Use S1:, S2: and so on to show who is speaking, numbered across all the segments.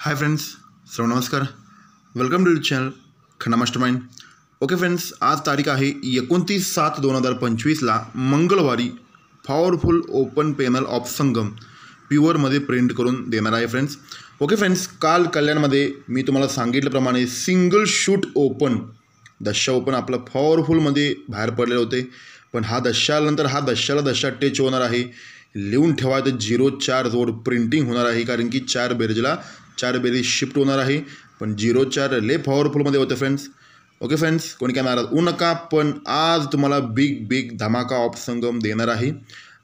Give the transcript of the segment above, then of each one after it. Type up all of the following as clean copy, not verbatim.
S1: हाय friends, सर्व नमस्कार. Welcome to channel Khanna mastermind. Okay friends, आज तारीख आहे 29/7/2025ला मंगळवारी powerful open panel of Sangam प्युअरमध्ये प्रिंट करून देणार आहे फ्रेंड्स. ओके फ्रेंड्स, काल कल्याणमध्ये मी तुम्हाला सांगितल्याप्रमाणे सिंगल शूट ओपन दशा ओपन आपलं पॉवरफुलमध्ये बाहेर पडलेले होते. पण हा दशानंतर हा दशा टच होणार आहे. लिहून ठेवा, तर 0-4 जोड प्रिंटिंग होणार आहे, कारण की 4 बेरजेला 4 बेरीज शिफ्ट होणार आहे. पण 0-4 लय पॉवरफुलमध्ये होते फ्रेंड्स. ओके फ्रेंड्स, कोणी काय नाराज होऊ नका. पण आज तुम्हाला बिग धमाका ऑफ संगम देणार आहे.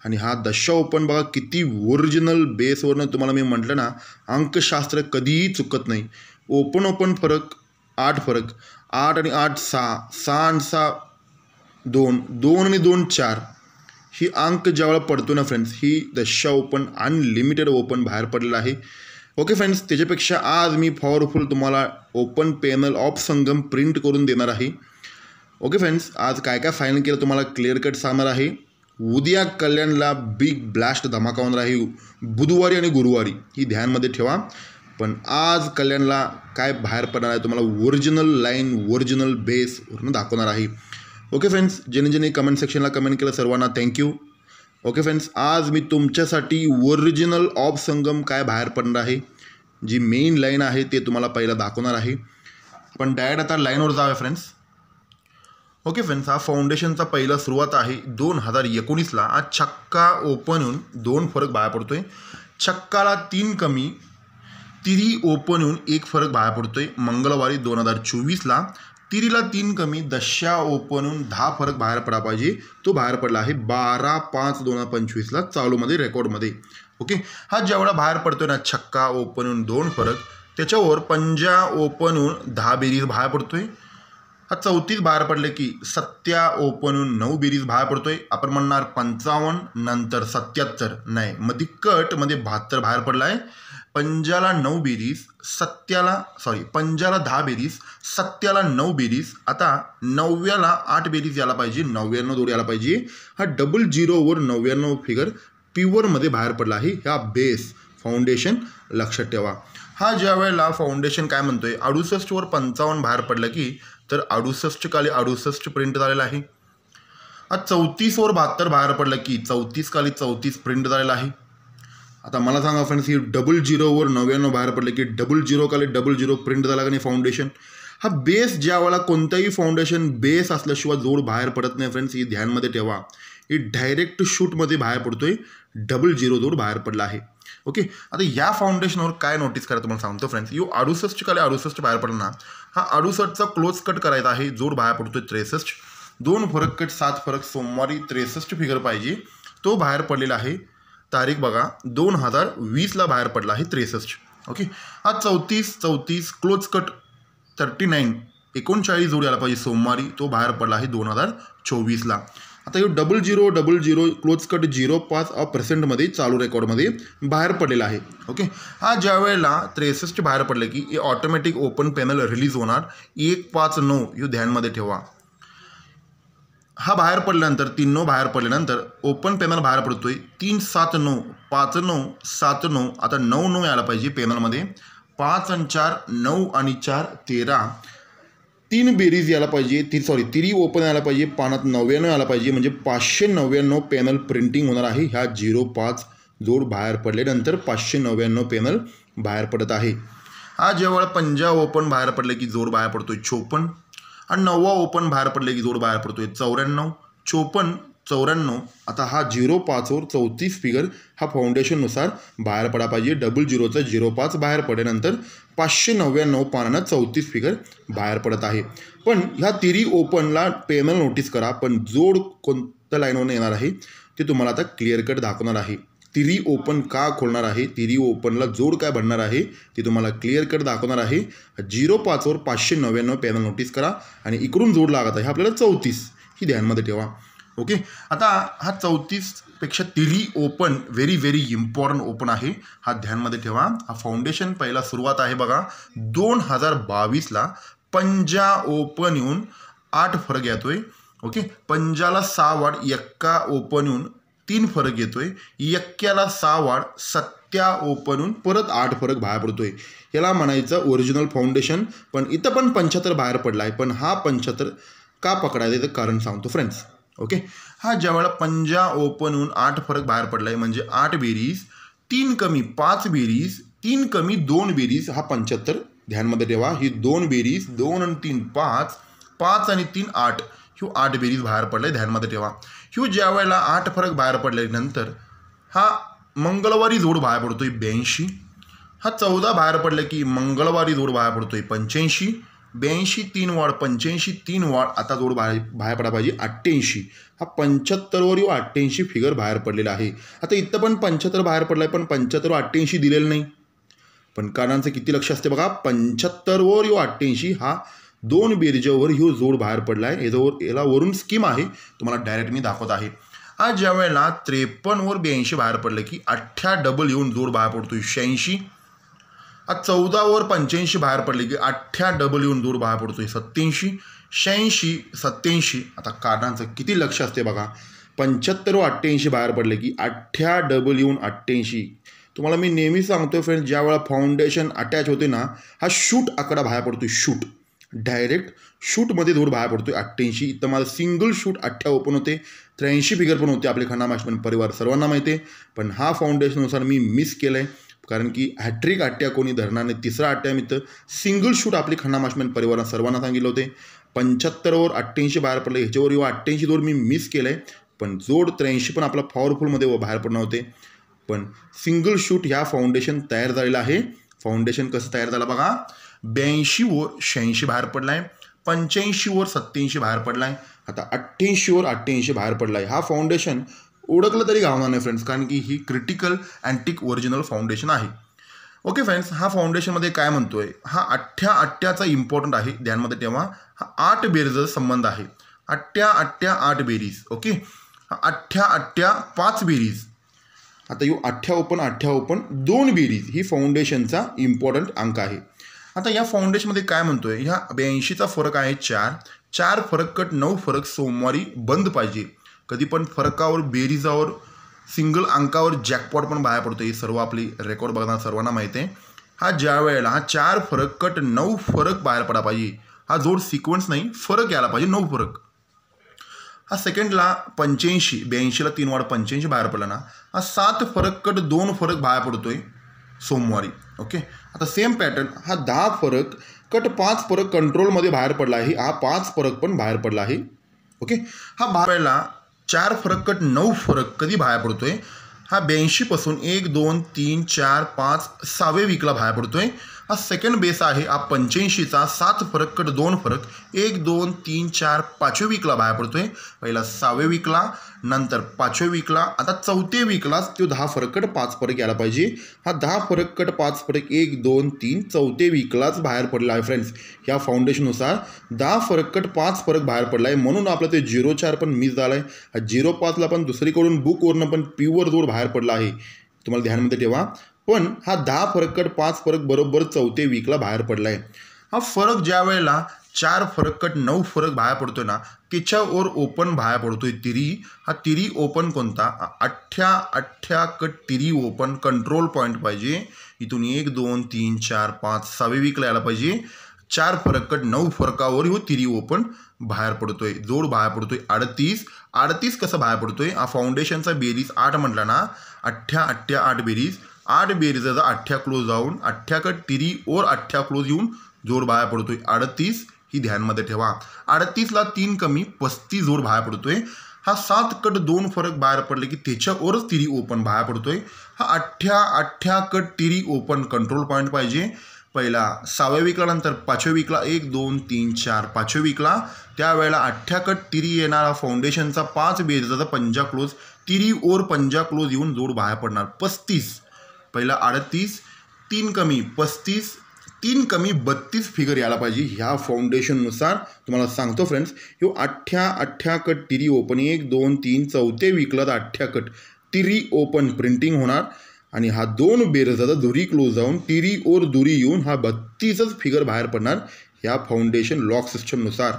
S1: आणि हा दशा ओपन बघा किती ओरिजिनल बेसवरनं तुम्हाला मी म्हटलं ना, अंकशास्त्र कधीही चुकत नाही. ओपन फरक 8 फरक 8 आणि 8 6 6 आणि 6 2 2 आणि 2 4 ही अंक ज्यावेळेला पडतो ना फ्रेंड्स, ही दशा ओपन अनलिमिटेड ओपन बाहेर पडलेला आहे. ओके फ्रेंड्स, त्याच्यापेक्षा आज मी पॉवरफुल तुम्हाला open panel of Sangam print करून देणार आहे. ओके फ्रेंड्स, आज काय काय फायनल केलं तुम्हाला क्लिअर कट सांगणार आहे. उद्या कल्याणला बिग ब्लास्ट धमाका होणार आहे, बुधवारी आणि गुरुवारी, ही ध्यानमध्ये ठेवा. पण आज कल्याणला काय बाहेर पडणार आहे तुम्हाला ओरिजिनल लाईन ओरिजिनल बेसवरून दाखवणार आहे. ओके फ्रेंड्स, ज्याने कमेंट सेक्शनला कमेंट केलं सर्वांना थँक्यू. ओके फ्रेंड्स, आज मी तुमच्यासाठी ओरिजिनल ऑफ संगम काय बाहेर पडणार आहे, जी मेन लाईन आहे ते तुम्हाला पहिला दाखवणार आहे. पण डायरेक्ट आता लाईनवर जाऊया फ्रेंड्स. ओके फ्रेंड्स, हा फाउंडेशनचा पहिला सुरुवात आहे 2019ला. आज छक्का ओपन येऊन 2 फरक बाहेर पडतोय. छक्काला 3 कमी, तिरी ओपन येऊन 1 फरक बाहेर पडतोय. मंगळवारी 2024ला तिरीला 3 कमी, दशा ओपन येऊन 10 फरक बाहेर पडा पाहिजे, तो बाहेर पडला आहे 12/5/2025ला चालूमध्ये रेकॉर्डमध्ये. ओके, हा जेवढा बाहेर पडतोय ना छक्का ओपन येऊन 2 फरक, त्याच्यावर पंजा ओपन येऊन 10 बेरीज बाहेर पडतोय. हा 34 बाहेर पडले की सत्या ओपन येऊन 9 बेरीज बाहेर पडतोय. आपण म्हणणार 55 नंतर 77 नाही, मध्ये कटमध्ये 72 बाहेर पडला आहे. पंजाला 9 बेरीज, पंजाला 10 बेरीज, सत्याला 9 बेरीज. आता 9व्याला 8 बेरीज यायला पाहिजे, 99 जोड यायला पाहिजे. हा 00वर 99 फिगर प्युअरमध्ये बाहेर पडला आहे. हा बेस फाउंडेशन लक्षात ठेवा. हा ज्या वेळेला फाउंडेशन काय म्हणतोय 68वर 55 बाहेर पडलं की, तर 68 खाली 68 प्रिंट झालेला आहे. हा 34वर 72 बाहेर पडलं की 34 खाली 34 प्रिंट झालेला आहे. आता मला सांगा फ्रेंड्स, ही 00वर 99 बाहेर पडले की 00 खाली 00 प्रिंट झाला का नाही फाउंडेशन. हा बेस ज्या वेळेला कोणताही फाउंडेशन बेस असल्याशिवाय जोड बाहेर पडत नाही फ्रेंड्स, ही ध्यानमध्ये ठेवा. ही डायरेक्ट शूटमध्ये बाहेर पडतोय, 00 जोड बाहेर पडला आहे. ओके, आता या फाउंडेशनवर काय नोटीस करा तुम्हाला सांगतो फ्रेंड्स. यो 68 खाली 68 बाहेर पडला ना, हा 68चा क्लोज कट करायचा आहे. जोड बाहेर पडतोय 63, 2 फरक कट 7 फरक, सोमवारी 63 फिगर पाहिजे, तो बाहेर पडलेला आहे. तारीख बघा 2020ला बाहेर पडला आहे 63. ओके, हा 34 क्लोज कट 39 39 जोड यायला पाहिजे सोमवारी, तो बाहेर पडला आहे 2024ला. आता हे 00 क्लोज कट 0.5% चालू रेकॉर्डमध्ये बाहेर पडलेला आहे. ओके, हा ज्या वेळेला 63 बाहेर पडले की हे ऑटोमॅटिक ओपन पॅनल रिलीज होणार 159, हे ध्यानमध्ये ठेवा. हा बाहेर पडल्यानंतर 3-9 बाहेर पडल्यानंतर ओपन पॅनल बाहेर पडतोय 3-7-9 5-9 7-9. आता 9-9 यायला पाहिजे पॅनलमध्ये. 5 आणि 4 9 आणि 4 13, 3 बेरीज यायला पाहिजे. तिरी ओपन यायला पाहिजे, पानात 99 यायला पाहिजे, म्हणजे 599 पॅनल प्रिंटिंग होणार आहे. ह्या 05 जोड बाहेर पडल्यानंतर 599 पॅनल बाहेर पडत आहे. हा जेव्हा पंजा ओपन बाहेर पडले की जोड बाहेर पडतोय 54, आणि 9वा ओपन बाहेर पडले की जोड बाहेर पडतोय 94, 54 94. आता हा 05वर 34 फिगर हा फाउंडेशननुसार बाहेर पडा पाहिजे. 00चा 05 बाहेर पडल्यानंतर 599 पानांना 34 फिगर बाहेर पडत आहे. पण ह्या तिरी ओपनला पॅनल नोटीस करा, पण जोड कोणत्या लाईनवरून येणार आहे ते तुम्हाला आता क्लिअर कट दाखवणार आहे. तिरी ओपन का खोलणार आहे, तिरी ओपनला जोड काय बनणार आहे ते तुम्हाला क्लिअर कट दाखवणार आहे. 05वर 599 पॅनल नोटीस करा, आणि इकडून जोड लागत आहे आपल्याला 34, ही ध्यानमध्ये ठेवा. ओके, आता हा 34पेक्षा तिरी ओपन व्हेरी इम्पॉर्टंट ओपन आहे, हा ध्यानमध्ये ठेवा. हा फाउंडेशन पहिला सुरुवात आहे बघा 2022ला. पंजा ओपन येऊन 8 फरक येतोय. ओके, पंजाला 6 वाढ, एक्का ओपन येऊन 3 फरक येतोय. एक्क्याला 6 वाढ, त्या ओपनहून परत 8 फरक बाहेर पडतोय. याला म्हणायचं ओरिजिनल फाउंडेशन. पण इथं पण 75 बाहेर पडला आहे. पण हा 75 का पकडायचं ते कारण सांगतो फ्रेंड्स. ओके, हा ज्यावेळेला पंजा ओपनहून 8 फरक बाहेर पडला आहे म्हणजे 8 बेरीज 3 कमी 5 बेरीज 3 कमी 2 बेरीज हा 75 ध्यानमध्ये ठेवा. ही 2 बेरीज 2 आणि 3 5 5 आणि 3 8 ह्यो 8 बेरीज बाहेर पडले ध्यानमध्ये ठेवा. ह्यो ज्या वेळेला 8 फरक बाहेर पडल्यानंतर हा मंगळवारी जोड बाहेर पडतोय 82. हा 14 बाहेर पडला की मंगळवारी जोड बाहेर पडतोय 85. 82 3 वाढ 85 3 वाढ आता जोड बाहेर पडा पाहिजे 88. हा 75 वर 88 फिगर बाहेर पडलेला आहे. आता इथं पण 75 बाहेर पडलाय पण 75 88 दिलेलं नाही. पण कानांचं किती लक्ष असते बघा. 75 वर 88 हा 2 बेरीजवर ह्यो जोड बाहेर पडलाय. याला वरून स्कीम आहे तुम्हाला डायरेक्ट मी दाखवत आहे. हा ज्या वेळेला 53 वर 82 बाहेर पडलं की 8 डबल येऊन जोड बाहेर पडतोय 86. हा 14 वर 85 बाहेर पडले की 8 डबल येऊन जोड बाहेर पडतोय 87. 86 87 आता कानांचं किती लक्ष असते बघा. 75 वर 88 बाहेर पडले की 8 डबल येऊन 88. तुम्हाला मी नेहमी सांगतो फ्रेंड्स, ज्या वेळा फाउंडेशन अटॅच होते ना हा शूट आकडा बाहेर पडतोय. शूट डायरेक्ट शूटमध्ये जोड बाहेर पडतोय 88. इथं माझं सिंगल शूट 8 ओपन होते 83 फिगर पण होते आपले खन्ना मास्टमॅन परिवार सर्वांना माहिती आहे. पण हा फाउंडेशननुसार मी मिस केलं आहे कारण की हॅट्रिक 8 कोणी धरणार नाही. तिसरा 8 इथं सिंगल शूट आपली खन्ना मास्टमॅन परिवार सर्वांना सांगितलं होते. 75 वर 88 बाहेर पडले ह्याच्यावर 88 जोड मी मिस केलं आहे. पण जोड 83 पण आपला पॉवरफुलमध्ये बाहेर पडणार होते. पण सिंगल शूट ह्या फाउंडेशन तयार झालेलं आहे. फाउंडेशन कसं तयार झालं बघा. 82 वर 86 बाहेर पडलाय. 85 वर 87 बाहेर पडलाय. आता 88 वर 88 बाहेर पडलाय. हा फाउंडेशन ओळखलं तरी घावणार नाही फ्रेंड्स कारण की ही क्रिटिकल अँटिक ओरिजिनल फाउंडेशन आहे. ओके फ्रेंड्स, हा फाउंडेशनमध्ये काय म्हणतोय हा 8 इम्पॉर्टंट आहे ध्यानमध्ये ठेवा. हा 8 बेरीजचा संबंध आहे. 8 बेरीज. ओके, हा 8 5 बेरीज. आता यो 8 ओपन 2 बेरीज ही फाउंडेशनचा इम्पॉर्टंट अंक आहे. आता या फाउंडेशनमध्ये काय म्हणतोय ह्या 82चा फरक आहे 4 फरक कट 9 फरक सोमवारी बंद पाहिजे. कधी पण फरकावर बेरीजावर सिंगल अंकावर जॅकपॉट पण बाहेर पडतो. हे सर्व आपली रेकॉर्ड बघणार सर्वांना माहिती आहे. हा ज्या वेळेला हा 4 फरक कट 9 फरक बाहेर पडा पाहिजे. हा जोड सिक्वेन्स नाही फरक यायला पाहिजे 9 फरक. हा सेकंडला 85 82ला 3 वाढ 85 बाहेर पडला ना. हा 7 फरक कट 2 फरक बाहेर पडतोय सोमवारी. ओके, आता सेम पॅटर्न हा 10 फरक कट 5 फरक कंट्रोलमध्ये बाहेर पडला आहे. हा 5 फरक पण बाहेर पडला आहे. ओके, हा बाहेरला 4 फरक कट 9 फरक कधी बाहेर पडतोय हा 82 पासून 1 2 3 4 5 6व्या वीकला बाहेर पडतोय. हा सेकंड बेस आहे हा 85चा 7 फरक कट 2 फरक 1 2 3 4 5व्या वीकला बाहेर पडतोय. पहिला 6व्या वीकला नंतर 5व्या वीकला आता 4थ्या वीकलाच तो 10 फरक कट 5 फरक यायला पाहिजे. हा 10 फरक कट 5 फरक 1 2 3 4थ्या वीकलाच बाहेर पडला आहे फ्रेंड्स. ह्या फाउंडेशननुसार 10 फरक कट 5 फरक बाहेर पडला आहे म्हणून आपलं ते 04 पण मिस झाला आहे. हा 05ला पण दुसरीकडून बुकवरनं पण प्युअर जोड बाहेर पडला आहे तुम्हाला ध्यानमध्ये ठेवा. पण हा 10 फरक कट 5 फरक बरोबर 4थ्या वीकला बाहेर पडला आहे. हा फरक ज्या वेळेला 4 फरक कट 9 फरक बाहेर पडतोय ना त्याच्यावर ओपन बाहेर पडतोय तिरी. हा तिरी ओपन कोणता 8 कट तिरी ओपन कंट्रोल पॉईंट पाहिजे. इथून 1 2 3 4 5 6व्या वीकला यायला पाहिजे. 4 फरक कट 9 फरकावर ह्यो तिरी ओपन बाहेर पडतोय. जोड बाहेर पडतोय 38 कसं बाहेर पडतोय. हा फाउंडेशनचा बेरीज 8 म्हटला ना 8 बेरीज 8 बेरीजाचा 8 क्लोज जाऊन 8 कट तिरी और 8 क्लोज येऊन जोड बाहेर पडतोय 38. ही ध्यानमध्ये ठेवा. 38ला 3 कमी 35 जोड बाहेर पडतोय. हा 7 कट 2 फरक बाहेर पडले की त्याच्यावरच तिरी ओपन बाहेर पडतोय. हा 8 कट तिरी ओपन कंट्रोल पॉईंट पाहिजे. पहिला 6व्या वीकला नंतर 5व्या वीकला 1 2 3 4 5व्या वीकला त्यावेळेला 8 कट तिरी येणारा फाउंडेशनचा 5 बेरीजाचा पंजा क्लोज तिरी और पंजा क्लोज येऊन जोड बाहेर पडणार 35. पहिला 38 3 कमी 35 3 कमी 32 फिगर यायला पाहिजे. ह्या फाउंडेशननुसार तुम्हाला सांगतो फ्रेंड्स ह्यो 8 कट तिरी ओपन 1 2 3 4थ्या वीकला 8 कट तिरी ओपन प्रिंटिंग होणार आणि हा 2 बेरीजाचा दुरी क्लोज जाऊन तिरी और दुरी येऊन हा 32च फिगर बाहेर पडणार ह्या फाउंडेशन लॉक सिस्टमनुसार.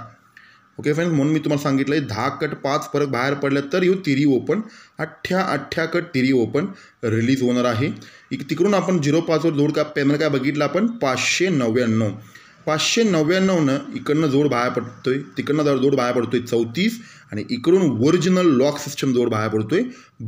S1: ओके फ्रेंड्स, म्हणून मी तुम्हाला सांगितलं आहे 10 कट 5 फरक बाहेर पडला तर येऊ तिरी ओपन, 8 कट तिरी ओपन रिलीज होणार आहे. तिकडून आपण 0.5 वर जोड का पॅनल काय बघितलं आपण 599. 599 इकडनं जोड बाहेर पडतोय, तिकडनं जोड बाहेर पडतोय 34 आणि इकडून ओरिजिनल लॉक सिस्टम जोड बाहेर पडतोय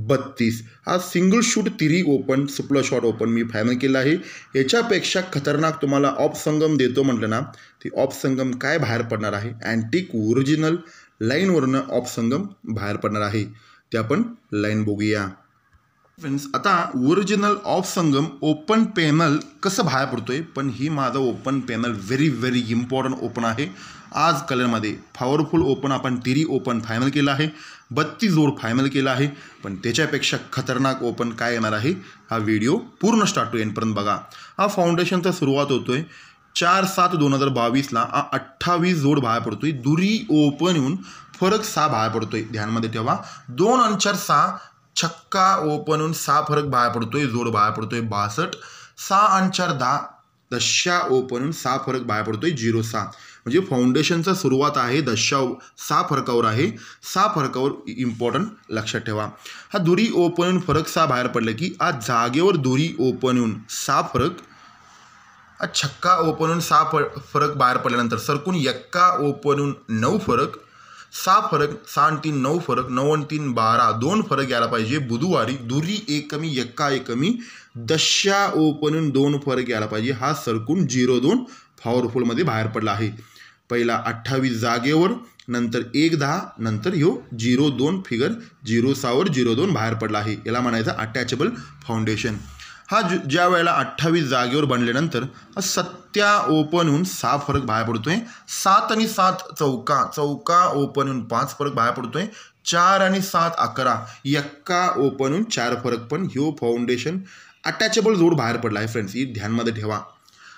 S1: 32. हा सिंगल शूट तिरी ओपन सुपला शॉट ओपन मी फायनल केला आहे. याच्यापेक्षा खतरनाक तुम्हाला ऑफ संगम देतो म्हटलं ना, ती ऑफ संगम काय बाहेर पडणार आहे, अँटिक ओरिजिनल लाईनवरनं ऑफ संगम बाहेर पडणार आहे. ते आपण लाईन बघूया फ्रेंड्स. आता original of Sangam open panel कसं बाहेर पडतोय, पण ही माझं open panel very important open आहे. आज कलरमध्ये पॉवरफुल ओपन आपण तिरी ओपन फायनल केला आहे, 32 जोड फायनल केला आहे. पण त्याच्यापेक्षा खतरनाक ओपन काय येणार आहे, हा व्हिडिओ पूर्ण स्टार्ट टू एंडपर्यंत बघा. हा फाउंडेशनचा सुरुवात होतोय 4/7/2022ला 28 जोड बाहेर पडतोय. दुरी ओपन येऊन फरक 6 बाहेर पडतोय, ध्यानमध्ये ठेवा. 2 आणि 4 6 छक्का ओपन होऊन 6 फरक बाहेर पडतोय, जोड बाहेर पडतोय 62. 6 आणि 4 10 दशा ओपन होऊन 6 फरक बाहेर पडतोय 0.6. म्हणजे फाउंडेशनचा सुरुवात आहे 6 फरकावर आहे. 6 फरकावर इम्पॉर्टंट लक्षात ठेवा. हा दुरी ओपन होऊन फरक 6 बाहेर पडलं की आज जागेवर दुरी ओपन होऊन 6 फरक, छक्का ओपन होऊन 6 फरक बाहेर पडल्यानंतर सरकून एक्का ओपन होऊन 9 फरक, 6 फरक, 6 आणि 3 9 फरक, 9 आणि 3 12 2 फरक यायला पाहिजे. बुधवारी दुरी 1 कमी एक्का 1 कमी दशा ओपन होऊन 2 फरक यायला पाहिजे. हा सरकून 0.2 पॉवरफुलमध्ये बाहेर पडला आहे. पहिला 28 जागेवर, नंतर 1.10, नंतर ह्यो 0.2 फिगर 0.6 वर 0.2 बाहेर पडला आहे. याला म्हणायचं अटॅचेबल फाउंडेशन. हा ज्या वेळेला 28 जागेवर बनल्यानंतर 7 ओपन होऊन 6 फरक बाहेर पडतोय. 7 आणि 7 चौका ओपन होऊन 5 फरक बाहेर पडतोय. 4 आणि 7 11 एक्का ओपन होऊन 4 फरक. पण ह्यो फाउंडेशन अटॅचेबल जोड बाहेर पडला आहे फ्रेंड्स, ही ध्यानमध्ये ठेवा.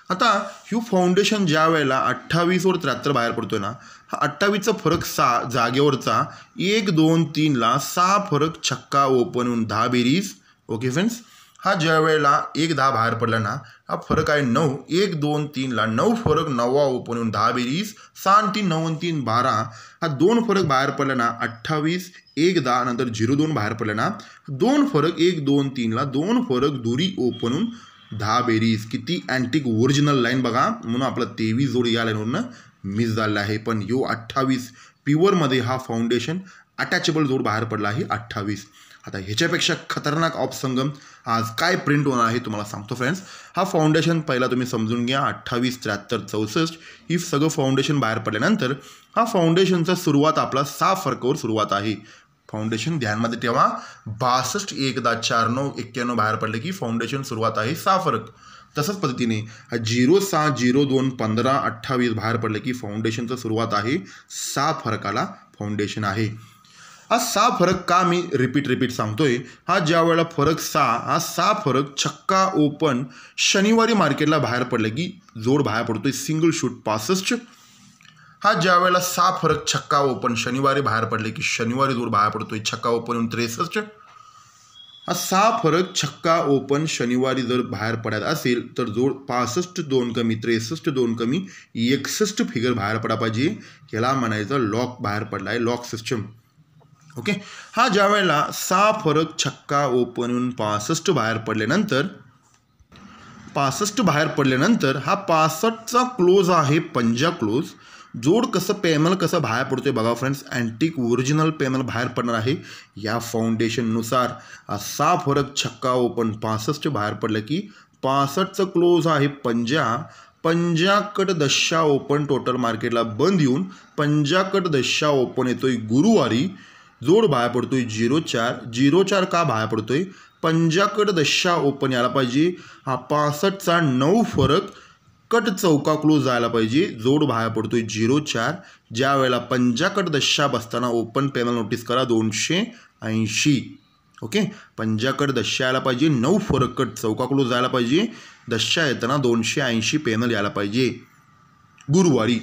S1: आता ह्यो फाउंडेशन ज्या वेळेला 28 वर 73 बाहेर पडतोय ना, हा 28चा फरक 6 जागेवरचा 1 2 3ला 6 फरक छक्का ओपन होऊन 10 बेरीज. ओके फ्रेंड्स, हा ज्या वेळेला 1.10 बाहेर पडला ना, हा फरक आहे 9. 1 2 3ला 9 फरक 9 ओपन होऊन 10 बेरीज. 6 आणि 3 9 आणि 3 12. हा 2 फरक बाहेर पडला ना, 28 1.10 नंतर 0.2 बाहेर पडला ना, 2 फरक 1 2 3ला 2 फरक दुरी ओपन होऊन 10 बेरीज. किती अँटिक ओरिजिनल लाईन बघा, म्हणून आपलं 23 जोड या लाईनवरनं मिस झाला आहे. पण ह्यो 28 प्युअरमध्ये हा फाउंडेशन अटॅचेबल जोड बाहेर पडला आहे 28. आता ह्याच्यापेक्षा खतरनाक ऑफ संगम आज काय प्रिंट होणार आहे तुम्हाला सांगतो फ्रेंड्स. हा फाउंडेशन पहिला तुम्ही समजून घ्या. 28 73 64 ही सगळं फाउंडेशन बाहेर पडल्यानंतर हा फाउंडेशनचा सुरुवात आपला 6 फरकावर सुरुवात आहे. फाउंडेशन ध्यानमध्ये ठेवा. 62 1 4 9 91 बाहेर पडले की फाउंडेशन सुरुवात आहे 6 फरक. तसंच पद्धतीने 0.6 0.2 15 28 बाहेर पडले की फाउंडेशनचा सुरुवात आहे 6 फरकाला फाउंडेशन आहे. हा 6 फरक का मी रिपीट सांगतोय, हा ज्या वेळेला फरक 6 हा 6 फरक छक्का ओपन शनिवारी मार्केटला बाहेर पडले की जोड बाहेर पडतोय सिंगल शूट 65. हा ज्या वेळेला 6 फरक छक्का ओपन शनिवारी बाहेर पडले की शनिवारी जोड बाहेर पडतोय छक्का ओपन होऊन 63. हा 6 फरक छक्का ओपन शनिवारी जर बाहेर पडत असेल तर जोड 65 2 कमी 63 2 कमी 61 फिगर बाहेर पडा पाहिजे. ह्याला म्हणायचं लॉक बाहेर पडला आहे, लॉक सिस्टम. ओके, हा ज्या वेळेला 6 फरक छक्का ओपन होऊन 65 बाहेर पडल्यानंतर 65 बाहेर पडल्यानंतर हा 65चा क्लोज आहे पंजा क्लोज. जोड कसं पॅनल कसं बाहेर पडतोय बघा फ्रेंड्स, अँटिक ओरिजिनल पॅनल बाहेर पडणार आहे या फाउंडेशननुसार. 6 फरक छक्का ओपन 65 बाहेर पडलं की 65चं क्लोज आहे पंजाकट दशा ओपन टोटल मार्केटला बंद येऊन पंजाकट दशा ओपन येतोय गुरुवारी. जोड बाहेर पडतोय 0.4 का बाहेर पडतोय, पंजाकट दशा ओपन यायला पाहिजे. हा 65चा 9 फरक कट चौका क्लोज जायला पाहिजे. जोड बाहेर पडतोय 0.4. ज्या वेळेला पंजाकट दशा बसताना ओपन पॅनल नोटीस करा 280. ओके, पंजाकट दशा यायला पाहिजे, 9 फरक कट चौका क्लोज जायला पाहिजे. दशा येताना 280 पॅनल यायला पाहिजे गुरुवारी.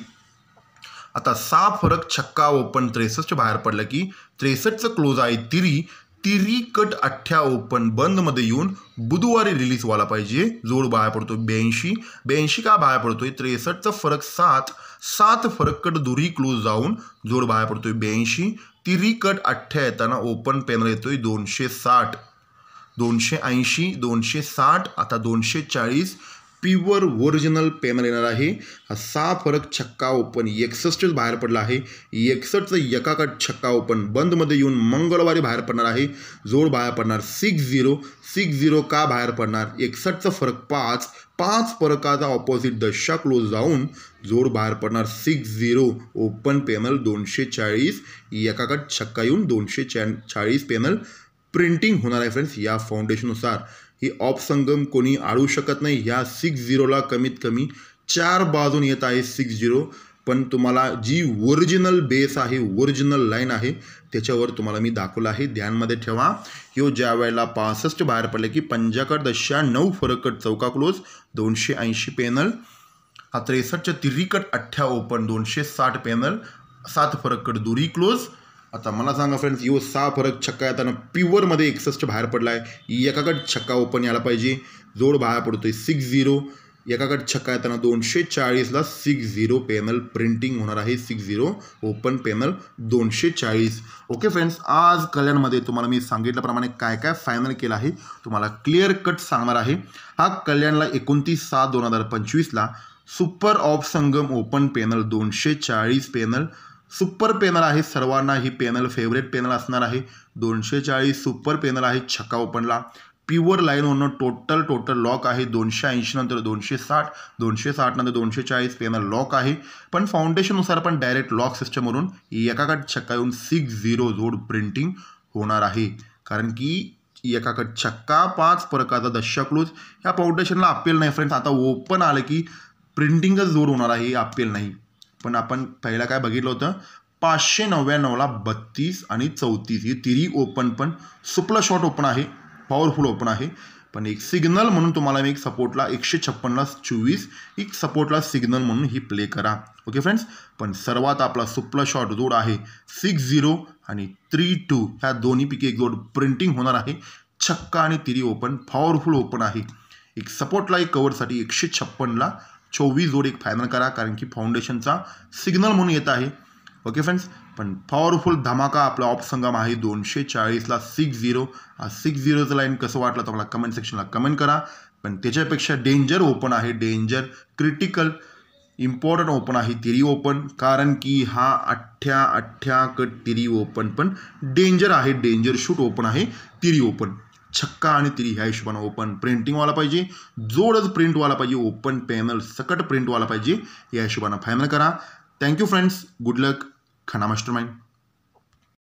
S1: आता 6 फरक छक्का ओपन 63 बाहेर पडलं की 63चं क्लोज आहे तिरी. तिरीकट अठ्ठ्या ओपन बंदमध्ये येऊन बुधवारी रिलीज व्हायला पाहिजे. जोड बाहेर पडतोय 82 का बाहेर पडतोय 63चा फरक 7 फरक कट दुरी क्लोज जाऊन जोड बाहेर पडतोय 82. तिरीकट अठ्ठ्या येताना ओपन पेनल येतोय 260 280 260 आता 240 प्युअर ओरिजिनल पेनल येणार आहे. हा 6 फरक छक्का ओपन 61 बाहेर पडला आहे. 61चा एकाकट छक्का ओपन बंदमध्ये येऊन मंगळवारी बाहेर पडणार आहे. जोड बाहेर पडणार 60 का बाहेर पडणार 61चा फरक 5 फरकाचा ऑपोजिट दशा क्लोज जाऊन जोड बाहेर पडणार 60 ओपन पेनल 240 एकाकट छक्का येऊन 240 पेनल प्रिंटिंग होणार आहे फ्रेंड्स. या फाउंडेशननुसार ही ऑफ संगम कोणी आळू शकत नाही. ह्या 60ला कमीत कमी 4 बाजून येत आहे 60. पण तुम्हाला जी ओरिजिनल बेस आहे ओरिजिनल लाईन आहे त्याच्यावर तुम्हाला मी दाखवलं आहे. ध्यानमध्ये ठेवा ह्यो ज्या वेळेला 65 बाहेर पडले की 55.9 फरक कट चौका क्लोज 280 पेनल. हा 63च्या तिरीकट अठ्ठ्या ओपन 260 पेनल 7 फरक कट दुरी क्लोज. आता मला सांगा फ्रेंड्स यो 6 फरक छक्का येताना प्युअरमध्ये 61 बाहेर पडला आहे. एकाकट छक्का ओपन यायला पाहिजे. जोड बाहेर पडतोय 60 एकाकट छक्का येताना 240ला 60 पेनल प्रिंटिंग होणार आहे. 60 ओपन पेनल 240. ओके फ्रेंड्स, आज कल्याणमध्ये तुम्हाला मी सांगितल्याप्रमाणे काय काय फायनल केलं आहे तुम्हाला क्लिअर कट सांगणार आहे. हा कल्याणला 29/7/2025ला super of Sangam open panel 240 panel super panel आहे. सर्वांना ही पेनल फेवरेट पेनल असणार आहे. 240 सुपर पेनल आहे छक्का ओपनला. प्युअर लाईनवरनं टोटल लॉक आहे. 280 नंतर 260 260 नंतर 240 पेनल लॉक आहे. पण फाउंडेशननुसार पण डायरेक्ट लॉक सिस्टमवरून एकाकट छक्का येऊन 60 जोड प्रिंटिंग होणार आहे. कारण की एकाकट छक्का 5 फरकाचा दशा क्लोज ह्या फाउंडेशनला अपेल नाही फ्रेंड्स. आता ओपन आलं की प्रिंटिंगच जोड होणार आहे, अपेल नाही. पण आपण पहिला काय बघितलं होतं 599ला 32 आणि 34 ही तिरी ओपन पण सुपला शॉट ओपन आहे, पॉवरफुल ओपन आहे. पण एक सिग्नल म्हणून तुम्हाला मी एक सपोर्टला 156ला 24 एक सपोर्टला सिग्नल म्हणून ही प्ले करा. ओके फ्रेंड्स, पण सर्वात आपला सुपला शॉट जोड आहे 60 आणि 32 ह्या दोन्हीपैकी एक जोड प्रिंटिंग होणार आहे. छक्का आणि तिरी ओपन पॉवरफुल ओपन आहे. एक सपोर्टला एक कवरसाठी 156ला 24 जोड एक फायनल करा कारण की फाउंडेशनचा सिग्नल म्हणून येत आहे. ओके फ्रेंड्स, पण पॉवरफुल धमाका आपला ऑफ संगम आहे 240ला 60. 60चं लाईन कसं वाटलं तर मला कमेंट सेक्शनला कमेंट करा. पण त्याच्यापेक्षा डेंजर ओपन आहे, डेंजर क्रिटिकल इम्पॉर्टंट ओपन आहे तिरी ओपन. कारण की हा अठ्ठ्या कट तिरी ओपन पण डेंजर आहे, डेंजर शूट ओपन आहे तिरी ओपन. छक्का आणि तिरी ह्या हिशोबानं ओपन प्रिंटिंग व्हायला पाहिजे, जोडच प्रिंट व्हायला पाहिजे, ओपन पॅनल सकट प्रिंट व्हायला पाहिजे. या हिशोबानं फायनल करा. थँक्यू फ्रेंड्स, गुड लक, खाना मास्टरमाइंड.